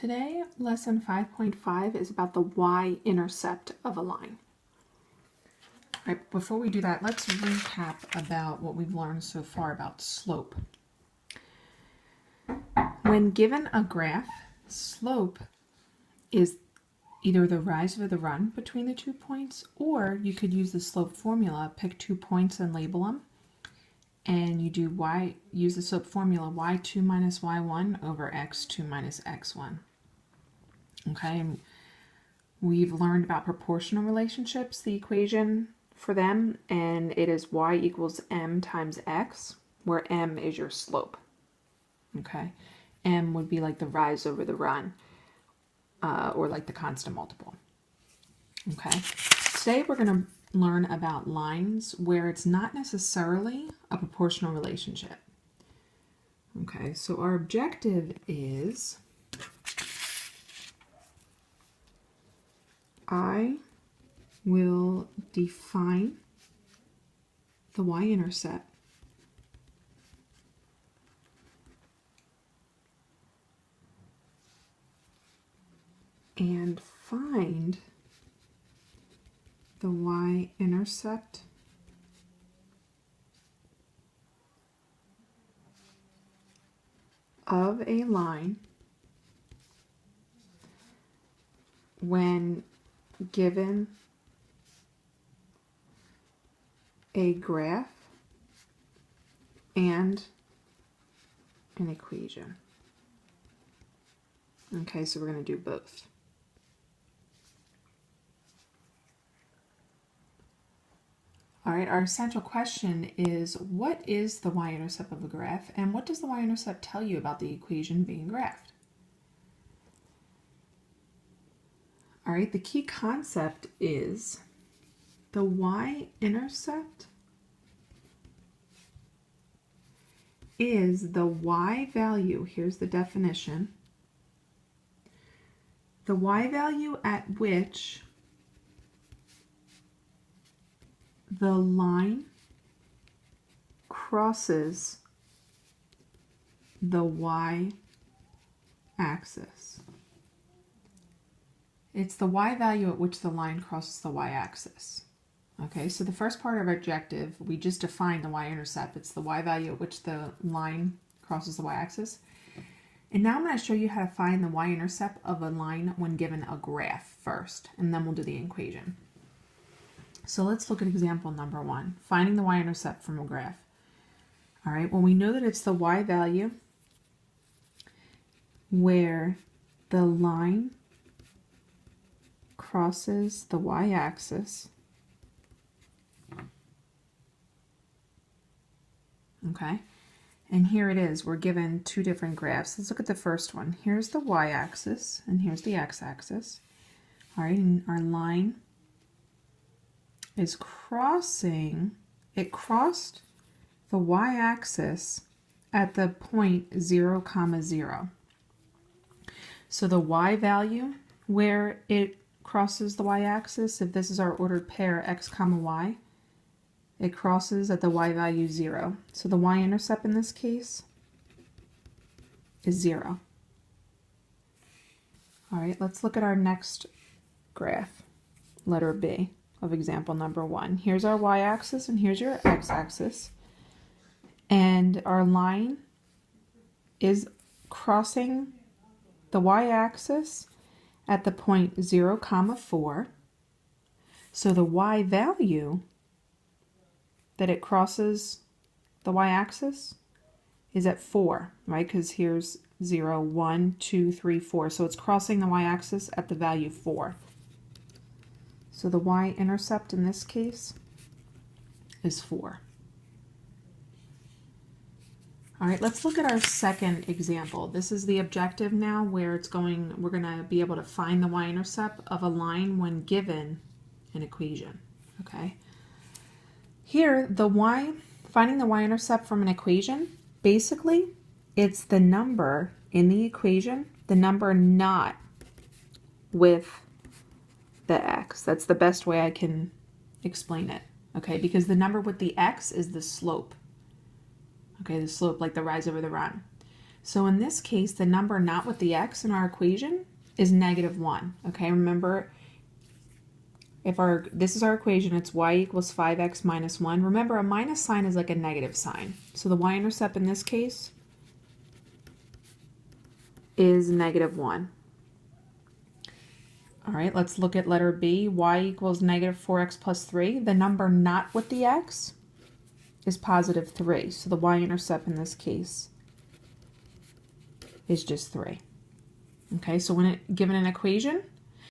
Today, lesson 5.5 is about the y-intercept of a line. All right, before we do that, let's recap about what we've learned so far about slope. When given a graph, slope is either the rise or the run between the 2 points, or you could use the slope formula, pick 2 points and label them, and you do use the slope formula y2 minus y1 over x2 minus x1. Okay, and we've learned about proportional relationships, the equation for them, and it is y equals m times x, where m is your slope. Okay, m would be like the rise over the run, or like the constant multiple. Okay, today we're going to learn about lines where it's not necessarily a proportional relationship. Okay, so our objective is I will define the y-intercept and find the y-intercept of a line when given a graph and an equation. Okay, so we're going to do both. All right, our essential question is, what is the y-intercept of a graph, and what does the y-intercept tell you about the equation being graphed? All right, the key concept is the y-intercept is the y value, here's the definition, the y value at which the line crosses the y-axis. It's the y value at which the line crosses the y-axis. Okay, so the first part of our objective, we just defined the y-intercept. It's the y value at which the line crosses the y-axis. And now I'm going to show you how to find the y-intercept of a line when given a graph first, and then we'll do the equation. So let's look at example number 1, finding the y-intercept from a graph. All right, well, we know that it's the y value where the line crosses the y-axis. Okay, and here it is. We're given two different graphs. Let's look at the first one. Here's the y-axis, and here's the x-axis. All right, and our line is crossing, it crossed the y-axis at the point 0, 0. So the y value where it crosses the y-axis, if this is our ordered pair x, y, it crosses at the y value 0. So the y-intercept in this case is 0. All right, let's look at our next graph, letter B of example number 1. Here's our y-axis and here's your x-axis. And our line is crossing the y-axis at the point 0, 4. So the y value that it crosses the y-axis is at 4, right? Because here's 0, 1, 2, 3, 4. So it's crossing the y-axis at the value 4. So the y-intercept in this case is 4. All right, let's look at our second example. This is the objective now where we're going to be able to find the y-intercept of a line when given an equation. Okay. Here, finding the y-intercept from an equation, basically, it's the number in the equation, the number not with the x. That's the best way I can explain it, okay? Because the number with the x is the slope, okay? The slope, like the rise over the run. So in this case, the number not with the x in our equation is -1. Okay, remember, if this is our equation, it's y equals 5x minus 1. Remember, a minus sign is like a negative sign. So the y-intercept in this case is -1. All right, let's look at letter B. Y equals -4x plus 3. The number not with the x is +3. So the y-intercept in this case is just 3. Okay, so when given an equation,